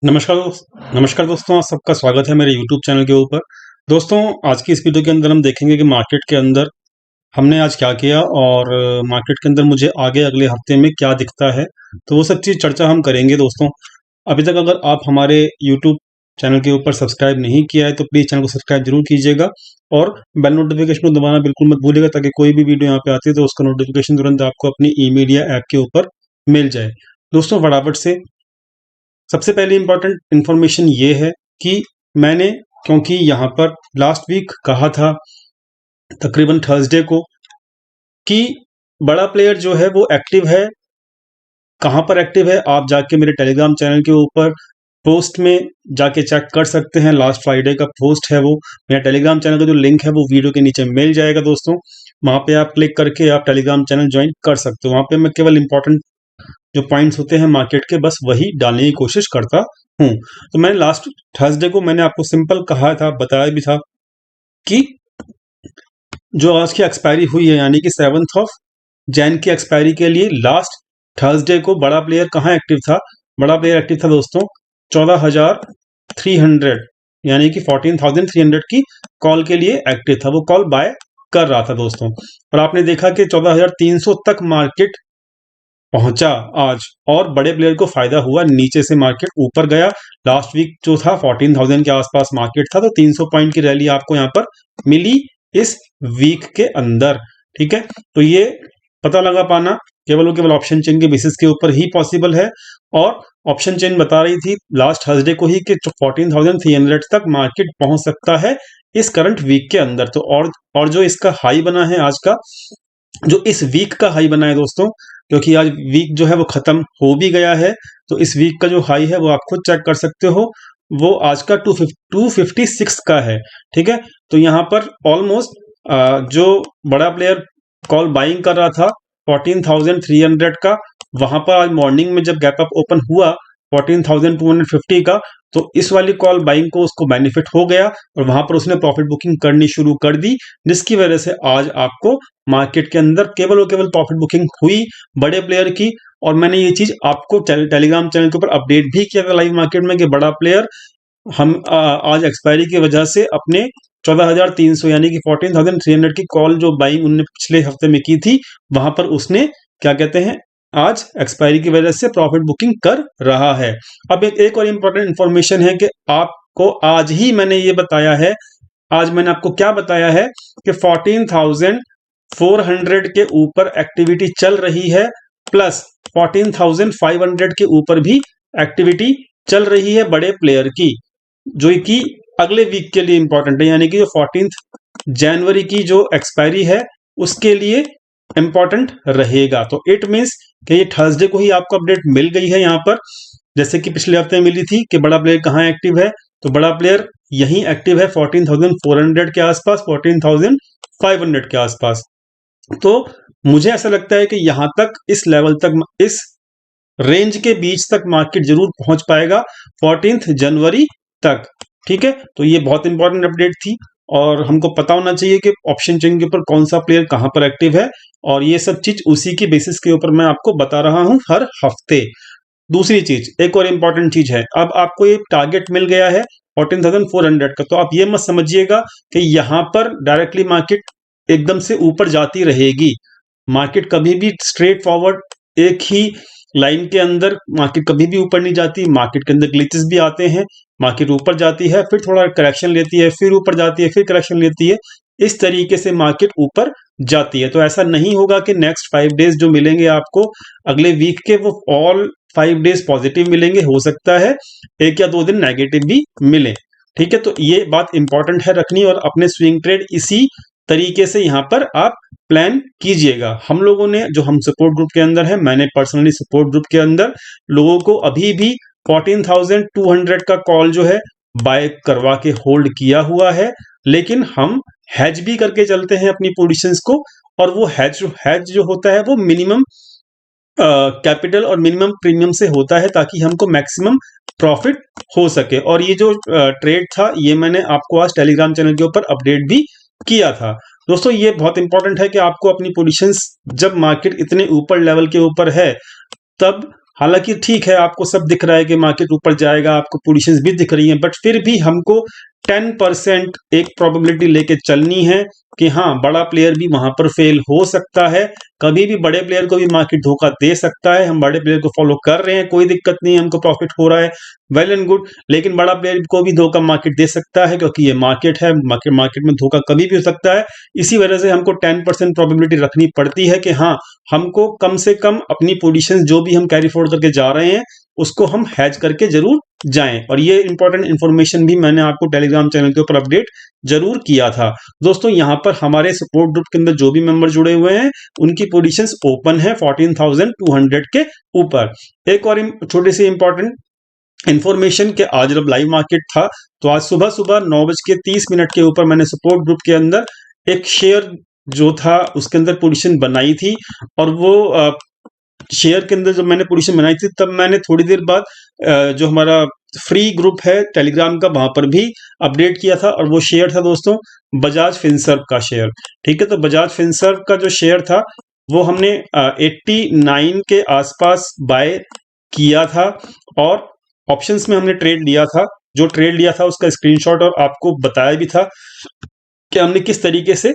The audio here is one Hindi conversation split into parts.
नमस्कार दोस्तों, आप सबका स्वागत है मेरे यूट्यूब चैनल के ऊपर। दोस्तों, आज की इस वीडियो के अंदर हम देखेंगे कि मार्केट के अंदर हमने आज क्या किया और मार्केट के अंदर मुझे आगे अगले हफ्ते में क्या दिखता है, तो वो सब चीज़ चर्चा हम करेंगे दोस्तों। अभी तक अगर आप हमारे यूट्यूब चैनल के ऊपर सब्सक्राइब नहीं किया है, तो प्लीज़ चैनल को सब्सक्राइब ज़रूर कीजिएगा और बेल नोटिफिकेशन को दबाना बिल्कुल मत भूलिएगा, ताकि कोई भी वीडियो यहाँ पे आती है तो उसका नोटिफिकेशन तुरंत आपको अपनी ईमेल या ऐप के ऊपर मिल जाए। दोस्तों, फटाफट से सबसे पहले इम्पोर्टेंट इन्फॉर्मेशन ये है कि मैंने, क्योंकि यहाँ पर लास्ट वीक कहा था तकरीबन थर्सडे को कि बड़ा प्लेयर जो है वो एक्टिव है। कहाँ पर एक्टिव है, आप जाके मेरे टेलीग्राम चैनल के ऊपर पोस्ट में जाके चेक कर सकते हैं। लास्ट फ्राइडे का पोस्ट है वो। मेरा टेलीग्राम चैनल का जो लिंक है वो वीडियो के नीचे मिल जाएगा दोस्तों। वहाँ पे आप क्लिक करके आप टेलीग्राम चैनल ज्वाइन कर सकते हो। वहाँ पे मैं केवल इंपॉर्टेंट जो पॉइंट्स होते हैं मार्केट के, बस वही डालने की कोशिश करता हूँ। तो मैंने लास्ट थर्सडे को मैंने आपको सिंपल कहा था, बताया भी था कि जो आज की एक्सपायरी हुई है, यानी कि 7 ऑफ जैन की एक्सपायरी के लिए लास्ट थर्सडे को बड़ा प्लेयर कहाँ एक्टिव था। बड़ा प्लेयर एक्टिव था दोस्तों 14,300, यानी कि 14,300 की कॉल के लिए एक्टिव था। वो कॉल बाय कर रहा था दोस्तों, और आपने देखा कि 14,300 तक मार्केट पहुंचा आज, और बड़े प्लेयर को फायदा हुआ। नीचे से मार्केट ऊपर गया। लास्ट वीक जो था 14,000 के आसपास मार्केट था, तो 300 पॉइंट की रैली आपको यहां पर मिली इस वीक के अंदर। ठीक है, तो ये पता लगा पाना केवल और केवल ऑप्शन चेन के बेसिस के ऊपर ही पॉसिबल है। और ऑप्शन चेन बता रही थी लास्ट थर्सडे को ही कि 14,300 तक मार्केट पहुंच सकता है इस करंट वीक के अंदर। तो और जो इसका हाई बना है आज का, जो इस वीक का हाई बना है दोस्तों, क्योंकि आज वीक जो है वो खत्म हो भी गया है, तो इस वीक का जो हाई है वो आप खुद चेक कर सकते हो। वो आज का 256 का है। ठीक है, तो यहाँ पर ऑलमोस्ट जो बड़ा प्लेयर कॉल बाइंग कर रहा था 14,300 का, वहां पर आज मॉर्निंग में जब गैप अप ओपन हुआ 14,250 का, तो इस वाली कॉल बाइंग को उसको बेनिफिट हो गया और वहां पर उसने प्रॉफिट बुकिंग करनी शुरू कर दी, जिसकी वजह से आज आपको मार्केट के अंदर केवल और केवल प्रॉफिट बुकिंग हुई बड़े प्लेयर की। और मैंने ये चीज आपको टेलीग्राम चैनल के ऊपर अपडेट भी किया था लाइव मार्केट में कि बड़ा प्लेयर हम आज एक्सपायरी की वजह से अपने 14,300 यानी कि 14,300 की कॉल जो बाइंग उन्होंने पिछले हफ्ते में की थी, वहां पर उसने क्या कहते हैं आज एक्सपायरी की वजह से प्रॉफिट बुकिंग कर रहा है। अब एक और इंपॉर्टेंट इंफॉर्मेशन है कि आपको आज ही मैंने ये बताया है, आज मैंने आपको क्या बताया है कि 14,400 के ऊपर एक्टिविटी चल रही है, प्लस 14,500 के ऊपर भी एक्टिविटी चल रही है बड़े प्लेयर की, जो कि अगले वीक के लिए इंपॉर्टेंट है। यानी कि जो 14 जनवरी की जो एक्सपायरी है उसके लिए इंपॉर्टेंट रहेगा। तो इट मीन्स कि ये थर्सडे को ही आपको अपडेट मिल गई है यहाँ पर, जैसे कि पिछले हफ्ते मिली थी कि बड़ा प्लेयर कहाँ एक्टिव है। तो बड़ा प्लेयर यहीं एक्टिव है 14,400 के आसपास, 14,500 के आसपास। तो मुझे ऐसा लगता है कि यहां तक, इस लेवल तक, इस रेंज के बीच तक मार्केट जरूर पहुंच पाएगा 14 जनवरी तक। ठीक है, तो ये बहुत इंपॉर्टेंट अपडेट थी और हमको पता होना चाहिए कि ऑप्शन चेन के ऊपर कौन सा प्लेयर कहां पर एक्टिव है, और ये सब चीज उसी के बेसिस के ऊपर मैं आपको बता रहा हूं हर हफ्ते। दूसरी चीज, एक और इंपॉर्टेंट चीज है, अब आपको ये टारगेट मिल गया है 14,400 का, तो आप ये मत समझिएगा कि यहां पर डायरेक्टली मार्केट एकदम से ऊपर जाती रहेगी। मार्केट कभी भी स्ट्रेट फॉरवर्ड एक ही लाइन के अंदर मार्केट कभी भी ऊपर नहीं जाती। मार्केट के अंदर ग्लिचेस भी आते हैं, मार्केट ऊपर जाती है, फिर थोड़ा करेक्शन लेती है, फिर ऊपर जाती है, फिर करेक्शन लेती है। इस तरीके से मार्केट ऊपर जाती है। तो ऐसा नहीं होगा कि नेक्स्ट 5 डेज जो मिलेंगे आपको अगले वीक के, वो ऑल 5 डेज पॉजिटिव मिलेंगे। हो सकता है 1 या 2 दिन नेगेटिव भी मिले। ठीक है, तो ये बात इंपॉर्टेंट है रखनी, और अपने स्विंग ट्रेड इसी तरीके से यहां पर आप प्लान कीजिएगा। हम लोगों ने, जो हम सपोर्ट ग्रुप के अंदर है, मैंने पर्सनली सपोर्ट ग्रुप के अंदर लोगों को अभी भी 14,200 का कॉल जो है बाय करवा के होल्ड किया हुआ है, लेकिन हम हैज भी करके चलते हैं अपनी पोजीशंस को। और वो हैज जो होता है वो मिनिमम कैपिटल और मिनिमम प्रीमियम से होता है, ताकि हमको मैक्सिमम प्रॉफिट हो सके। और ये जो ट्रेड था, ये मैंने आपको आज टेलीग्राम चैनल के ऊपर अपडेट भी किया था। दोस्तों, ये बहुत इंपॉर्टेंट है कि आपको अपनी पोजीशंस, जब मार्केट इतने ऊपर लेवल के ऊपर है, तब हालांकि ठीक है, आपको सब दिख रहा है कि मार्केट ऊपर जाएगा, आपको पोजीशंस भी दिख रही हैं, बट फिर भी हमको 10% एक प्रोबेबिलिटी लेके चलनी है कि हाँ, बड़ा प्लेयर भी वहां पर फेल हो सकता है। कभी भी बड़े प्लेयर को भी मार्केट धोखा दे सकता है। हम बड़े प्लेयर को फॉलो कर रहे हैं, कोई दिक्कत नहीं है, हमको प्रॉफिट हो रहा है, वेल एंड गुड। लेकिन बड़ा प्लेयर को भी धोखा मार्केट दे सकता है, क्योंकि ये मार्केट है, मार्केट में धोखा कभी भी हो सकता है। इसी वजह से हमको 10% प्रोबेबिलिटी रखनी पड़ती है कि हाँ, हमको कम से कम अपनी पोजीशन जो भी हम कैरी फॉरवर्ड करके जा रहे हैं उसको हम हैज करके जरूर जाएं। और ये इंपॉर्टेंट इंफॉर्मेशन भी मैंने आपको टेलीग्राम चैनल के ऊपर अपडेट जरूर किया था। दोस्तों, यहाँ पर हमारे सपोर्ट ग्रुप के अंदर जो भी मेंबर जुड़े हुए हैं उनकी पोजीशंस ओपन है 14,200 के ऊपर। एक और छोटी सी इंपॉर्टेंट इंफॉर्मेशन के आज जब लाइव मार्केट था तो आज सुबह सुबह 9:30 के ऊपर मैंने सपोर्ट ग्रुप के अंदर एक शेयर जो था उसके अंदर पोजीशन बनाई थी। और वो शेयर के अंदर जब मैंने पोजीशन बनाई थी तब मैंने थोड़ी देर बाद जो हमारा फ्री ग्रुप है टेलीग्राम का वहां पर भी अपडेट किया था। और वो शेयर था दोस्तों बजाज फिनसर्व का शेयर। ठीक है, तो बजाज फिनसर्व का जो शेयर था वो हमने 89 के आसपास बाय किया था और ऑप्शंस में हमने ट्रेड लिया था। जो ट्रेड लिया था उसका स्क्रीनशॉट और आपको बताया भी था कि हमने किस तरीके से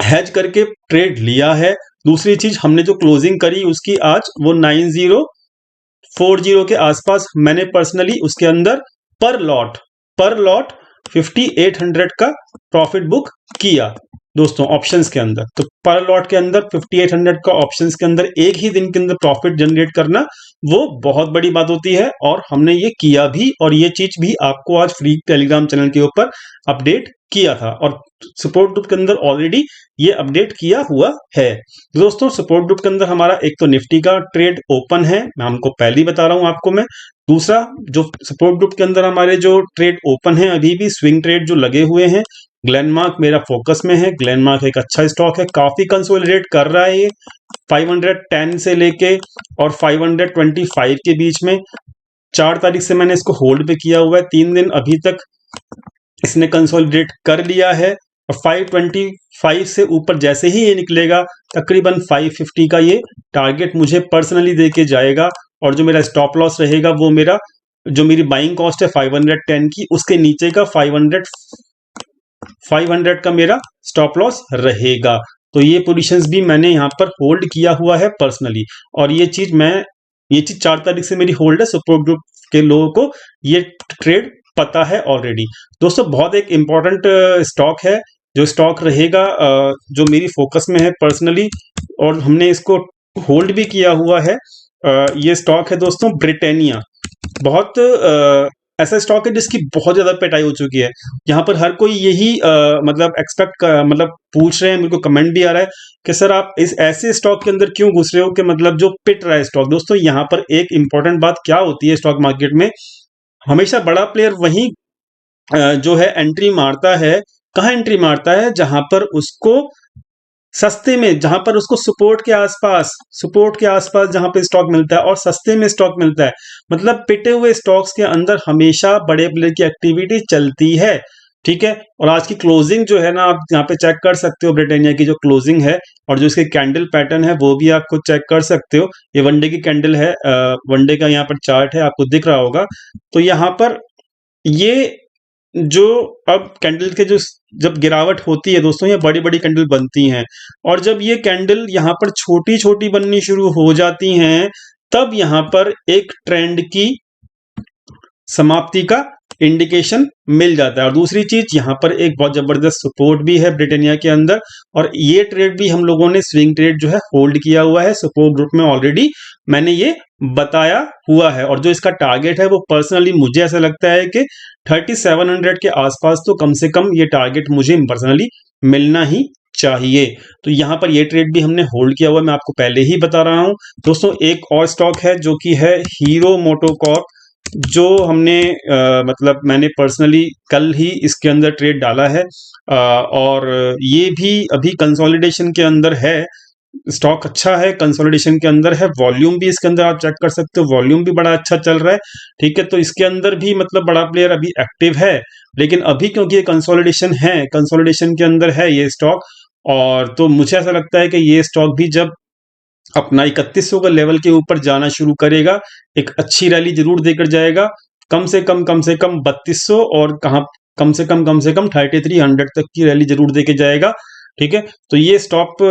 हैज करके ट्रेड लिया है। दूसरी चीज, हमने जो क्लोजिंग करी उसकी आज वो 9040 के आसपास मैंने पर्सनली उसके अंदर पर लॉट 5800 का प्रॉफिट बुक किया दोस्तों ऑप्शंस के अंदर। तो पर लॉट के अंदर 5800 का ऑप्शंस के अंदर एक ही दिन के अंदर प्रॉफिट जनरेट करना वो बहुत बड़ी बात होती है और हमने ये किया भी। और ये चीज भी आपको आज फ्री टेलीग्राम चैनल के ऊपर अपडेट किया था और सपोर्ट ग्रुप के अंदर ऑलरेडी ये अपडेट किया हुआ है। दोस्तों, सपोर्ट ग्रुप के अंदर हमारा एक तो निफ्टी का ट्रेड ओपन है, मैं हमको पहले ही बता रहा हूं आपको मैं। दूसरा, जो सपोर्ट ग्रुप के अंदर हमारे जो ट्रेड ओपन है अभी भी स्विंग ट्रेड जो लगे हुए हैं, ग्लेनमार्क मेरा फोकस में है। ग्लेनमार्क एक अच्छा स्टॉक है, काफी कंसोलिडेट कर रहा है ये 510 से लेके और 525 के बीच में। 4 तारीख से मैंने इसको होल्ड पे किया हुआ है, 3 दिन अभी तक इसने कंसोलिडेट कर लिया है। और 525 से ऊपर जैसे ही ये निकलेगा तकरीबन 550 का ये टारगेट मुझे पर्सनली देके जाएगा। और जो मेरा स्टॉप लॉस रहेगा वो मेरा जो मेरी बाइंग कॉस्ट है 510 की उसके नीचे का 500 का मेरा स्टॉप लॉस रहेगा। तो ये पोजीशंस भी मैंने यहाँ पर होल्ड किया हुआ है पर्सनली। और ये चीज 4 तारीख से मेरी होल्ड है। सपोर्ट ग्रुप के लोगों को ये ट्रेड पता है ऑलरेडी। दोस्तों, बहुत एक इंपॉर्टेंट स्टॉक है जो स्टॉक रहेगा जो मेरी फोकस में है पर्सनली और हमने इसको होल्ड भी किया हुआ है। ये स्टॉक है दोस्तों ब्रिटानिया। बहुत ऐसा स्टॉक है जिसकी बहुत ज्यादा पिटाई हो चुकी है। यहाँ पर हर कोई यही मतलब एक्सपेक्ट मतलब पूछ रहे हैं, मेरे को कमेंट भी आ रहा है कि सर आप इस ऐसे स्टॉक के अंदर क्यों घुस रहे हो कि मतलब जो पिट रहा है स्टॉक। दोस्तों, यहाँ पर एक इंपॉर्टेंट बात क्या होती है स्टॉक मार्केट में, हमेशा बड़ा प्लेयर वही जो है एंट्री मारता है। कहाँ एंट्री मारता है? जहां पर उसको सस्ते में, जहां पर उसको सपोर्ट के आसपास जहां पे स्टॉक मिलता है और सस्ते में स्टॉक मिलता है। मतलब पिटे हुए स्टॉक्स के अंदर हमेशा बड़े प्लेयर की एक्टिविटी चलती है। ठीक है, और आज की क्लोजिंग जो है ना, आप यहाँ पे चेक कर सकते हो ब्रिटानिया की जो क्लोजिंग है और जो इसके कैंडल पैटर्न है वो भी आपको चेक कर सकते हो। ये वनडे की कैंडल है, वनडे का यहाँ पर चार्ट है, आपको दिख रहा होगा। तो यहाँ पर ये जो अब कैंडल के जो जब गिरावट होती है दोस्तों, ये बड़ी बड़ी कैंडल बनती हैं और जब ये कैंडल यहाँ पर छोटी छोटी बननी शुरू हो जाती हैं तब यहाँ पर एक ट्रेंड की समाप्ति का इंडिकेशन मिल जाता है। और दूसरी चीज, यहाँ पर एक बहुत जबरदस्त सपोर्ट भी है ब्रिटानिया के अंदर और ये ट्रेड भी हम लोगों ने स्विंग ट्रेड जो है होल्ड किया हुआ है। सपोर्ट ग्रुप में ऑलरेडी मैंने ये बताया हुआ है और जो इसका टारगेट है वो पर्सनली मुझे ऐसा लगता है कि 3700 के आसपास तो कम से कम ये टारगेट मुझे पर्सनली मिलना ही चाहिए। तो यहाँ पर ये ट्रेड भी हमने होल्ड किया हुआ है, मैं आपको पहले ही बता रहा हूँ। दोस्तों, एक और स्टॉक है जो कि है हीरो मोटोकॉर्प, जो हमने मतलब मैंने पर्सनली कल ही इसके अंदर ट्रेड डाला है और ये भी अभी कंसोलिडेशन के अंदर है। स्टॉक अच्छा है, कंसोलिडेशन के अंदर है, वॉल्यूम भी इसके अंदर आप चेक कर सकते हो, वॉल्यूम भी बड़ा अच्छा चल रहा है। ठीक है, तो इसके अंदर भी मतलब बड़ा प्लेयर अभी एक्टिव है, लेकिन अभी क्योंकि ये कंसोलिडेशन है, कंसोलिडेशन के अंदर है ये स्टॉक। और तो मुझे ऐसा लगता है कि ये स्टॉक भी जब अपना 3100 का लेवल के ऊपर जाना शुरू करेगा, एक अच्छी रैली जरूर देकर जाएगा, कम से कम 3200 और कहाँ कम से कम 3300 तक की रैली जरूर देके जाएगा। ठीक है, तो ये स्टॉप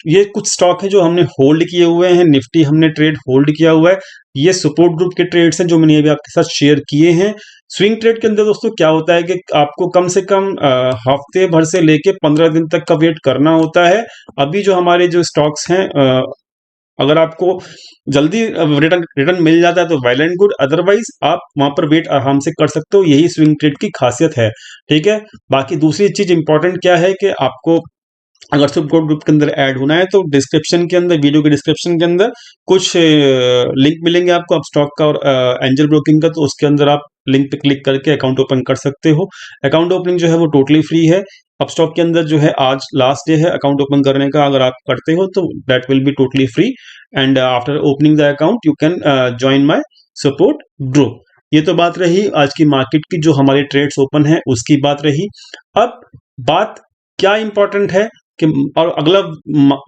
ये कुछ स्टॉक है जो हमने होल्ड किए हुए हैं। निफ्टी हमने ट्रेड होल्ड किया हुआ है। ये सपोर्ट ग्रुप के ट्रेड्स हैं जो मैंने अभी आपके साथ शेयर किए हैं। स्विंग ट्रेड के अंदर दोस्तों क्या होता है कि आपको कम से कम हफ्ते भर से लेके 15 दिन तक का वेट करना होता है। अभी जो हमारे जो स्टॉक्स हैं, अगर आपको जल्दी रिटर्न रिटर्न मिल जाता है तो वेल एंड गुड, अदरवाइज आप वहां पर वेट आराम से कर सकते हो। यही स्विंग ट्रेड की खासियत है। ठीक है, बाकी दूसरी चीज इंपॉर्टेंट क्या है कि आपको अगर सपोर्ट ग्रुप के अंदर ऐड होना है तो डिस्क्रिप्शन के अंदर, वीडियो के डिस्क्रिप्शन के अंदर कुछ लिंक मिलेंगे आपको अब स्टॉक का और एंजल ब्रोकिंग का, तो उसके अंदर आप लिंक पे क्लिक करके अकाउंट ओपन कर सकते हो। अकाउंट ओपनिंग जो है वो टोटली फ्री है। अब स्टॉक के अंदर जो है आज लास्ट डे है अकाउंट ओपन करने का, अगर आप करते हो तो that will be totally free and after opening the account you can join my support group. ये तो बात रही आज की मार्केट की, जो हमारे ट्रेड्स ओपन है उसकी बात रही। अब बात क्या इंपॉर्टेंट है कि और अगला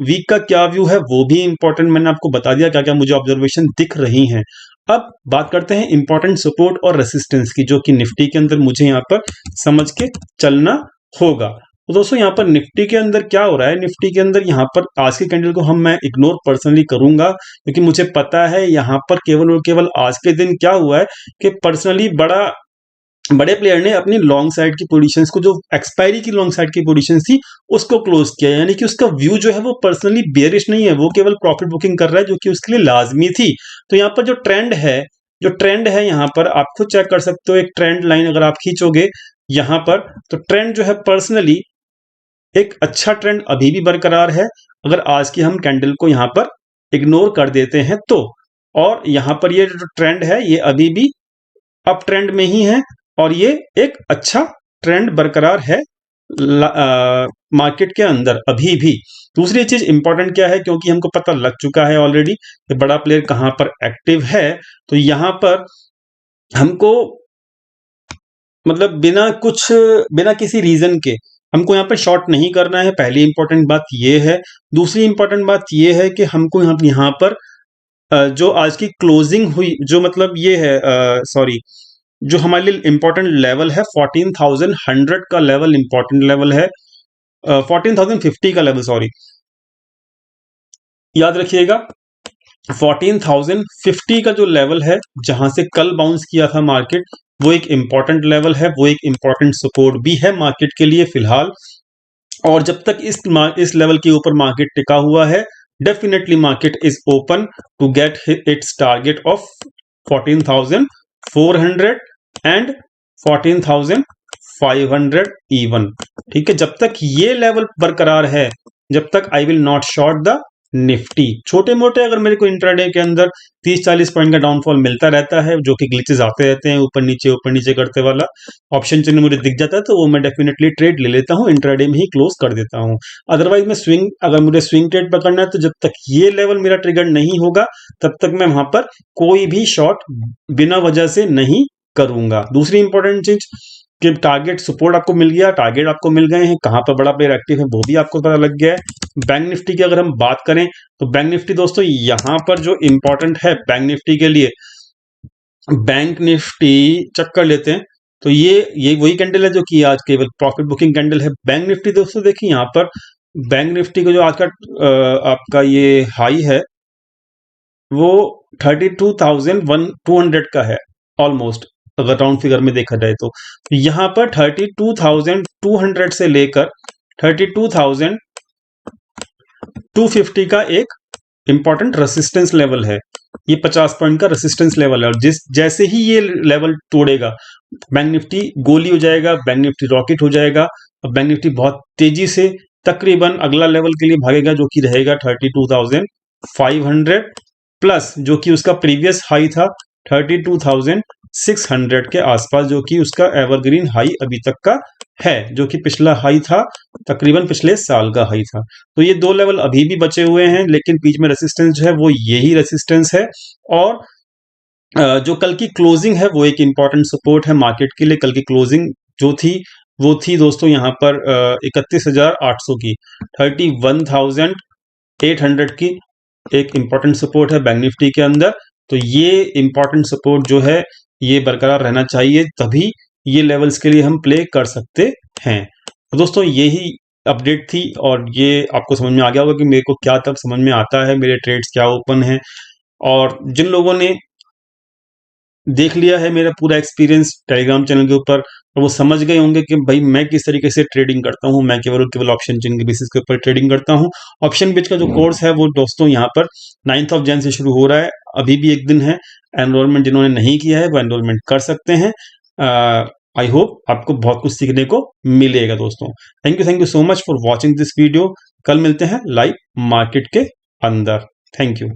वीक का क्या व्यू है वो भी इंपॉर्टेंट, मैंने आपको बता दिया क्या क्या मुझे ऑब्जर्वेशन दिख रही हैं। अब बात करते हैं इंपॉर्टेंट सपोर्ट और रेसिस्टेंस की, जो कि निफ्टी के अंदर मुझे यहाँ पर समझ के चलना होगा। तो दोस्तों यहाँ पर निफ्टी के अंदर क्या हो रहा है, निफ्टी के अंदर यहाँ पर आज के कैंडल को मैं इग्नोर पर्सनली करूंगा, क्योंकि मुझे पता है यहाँ पर केवल और केवल आज के दिन क्या हुआ है कि पर्सनली बड़े प्लेयर ने अपनी लॉन्ग साइड की पोजीशंस को, जो एक्सपायरी की लॉन्ग साइड की पोजीशन थी, उसको क्लोज किया। यानी कि उसका व्यू जो है वो पर्सनली बेयरिश नहीं है, वो केवल प्रॉफिट बुकिंग कर रहा है, जो कि उसके लिए लाजमी थी। तो यहाँ पर जो ट्रेंड है यहाँ पर आप खुद चेक कर सकते हो। एक ट्रेंड लाइन अगर आप खींचोगे यहाँ पर, तो ट्रेंड जो है पर्सनली एक अच्छा ट्रेंड अभी भी बरकरार है, अगर आज की हम कैंडल को यहाँ पर इग्नोर कर देते हैं तो। और यहाँ पर ये जो ट्रेंड है ये अभी भी अप ट्रेंड में ही है और ये एक अच्छा ट्रेंड बरकरार है मार्केट के अंदर अभी भी। दूसरी चीज इंपॉर्टेंट क्या है, क्योंकि हमको पता लग चुका है ऑलरेडी कि बड़ा प्लेयर कहां पर एक्टिव है, तो यहां पर हमको मतलब बिना किसी रीजन के हमको यहाँ पर शॉर्ट नहीं करना है। पहली इंपॉर्टेंट बात ये है। दूसरी इंपॉर्टेंट बात ये है कि हमको यहाँ पर जो आज की क्लोजिंग हुई, जो मतलब ये है सॉरी, जो हमारे लिए इंपॉर्टेंट लेवल है 14,100 का लेवल इंपॉर्टेंट लेवल है, 14,050 का लेवल सॉरी, याद रखिएगा 14,050 का जो लेवल है जहां से कल बाउंस किया था मार्केट, वो एक इंपॉर्टेंट लेवल है, वो एक इंपॉर्टेंट सपोर्ट भी है मार्केट के लिए फिलहाल। और जब तक इस लेवल के ऊपर मार्केट टिका हुआ है, definitely market is open to get its target of 14,400 and 14,500 even. ठीक है, जब तक ये लेवल बरकरार है, जब तक I will not short the Nifty. छोटे मोटे अगर मेरे को इंट्राडे के अंदर 30-40 पॉइंट का डाउनफॉल मिलता रहता है, जो कि ग्लिचेस आते रहते हैं ऊपर नीचे करते वाला, ऑप्शन चिन्ह मुझे दिख जाता है तो वो मैं डेफिनेटली ट्रेड ले लेता हूँ, इंट्राडे में ही क्लोज कर देता हूँ। अदरवाइज मैं अगर मुझे स्विंग ट्रेड पकड़ना है तो जब तक ये लेवल मेरा ट्रिगर नहीं होगा तब तक मैं वहां पर कोई भी शॉर्ट बिना वजह से नहीं करूंगा। दूसरी इंपॉर्टेंट चीज कि टारगेट सपोर्ट आपको मिल गया, टारगेट आपको मिल गए हैं, कहां पर बड़ा प्लेयर एक्टिव है वो भी आपको पता लग गया है। बैंक निफ्टी की अगर हम बात करें तो बैंक निफ्टी दोस्तों यहां पर जो इंपॉर्टेंट है बैंक निफ्टी के लिए, बैंक निफ्टी चक्कर लेते हैं तो ये वही कैंडल है जो कि आज केवल प्रॉफिट बुकिंग कैंडल है। बैंक निफ्टी दोस्तों देखिए यहाँ पर बैंक निफ्टी का जो आज का आपका ये हाई है वो 32,200 का है ऑलमोस्ट, अगर राउंड फिगर में देखा जाए तो। यहां पर 32,200 से लेकर 32,250 का एक इंपॉर्टेंट रेसिस्टेंस लेवल है। ये 50 पॉइंट का रेसिस्टेंस लेवल है और जैसे ही ये लेवल तोड़ेगा बैंक निफ्टी गोली हो जाएगा, बैंक निफ्टी रॉकेट हो जाएगा और बैंक निफ्टी बहुत तेजी से तकरीबन अगला लेवल के लिए भागेगा, जो कि रहेगा 32,500 प्लस, जो कि उसका प्रीवियस हाई था 32,600 के आसपास, जो कि उसका एवरग्रीन हाई अभी तक का है, जो कि पिछला हाई था तकरीबन पिछले साल का हाई था। तो ये दो लेवल अभी भी बचे हुए हैं, लेकिन बीच में रेसिस्टेंस जो है वो यही रेसिस्टेंस है। और जो कल की क्लोजिंग है वो एक इंपॉर्टेंट सपोर्ट है मार्केट के लिए। कल की क्लोजिंग जो थी वो थी दोस्तों यहाँ पर 31,800 की, 31,800 की एक इंपॉर्टेंट सपोर्ट है बैंक निफ्टी के अंदर। तो ये इंपॉर्टेंट सपोर्ट जो है ये बरकरार रहना चाहिए, तभी ये लेवल्स के लिए हम प्ले कर सकते हैं। तो दोस्तों यही अपडेट थी, और ये आपको समझ में आ गया होगा कि मेरे को क्या तब समझ में आता है, मेरे ट्रेड्स क्या ओपन हैं। और जिन लोगों ने देख लिया है मेरा पूरा एक्सपीरियंस टेलीग्राम चैनल के ऊपर, और वो समझ गए होंगे कि भाई मैं किस तरीके से ट्रेडिंग करता हूँ। मैं केवल और केवल ऑप्शन चेन के बेसिस के ऊपर ट्रेडिंग करता हूँ। ऑप्शन बेच का जो कोर्स है वो दोस्तों यहाँ पर 9 जनवरी से शुरू हो रहा है, अभी भी एक दिन है। एनरोलमेंट जिन्होंने नहीं किया है वो एनरोलमेंट कर सकते हैं। आई होप आपको बहुत कुछ सीखने को मिलेगा दोस्तों। Thank you so much for watching this video. कल मिलते हैं लाइव मार्केट के अंदर। Thank you.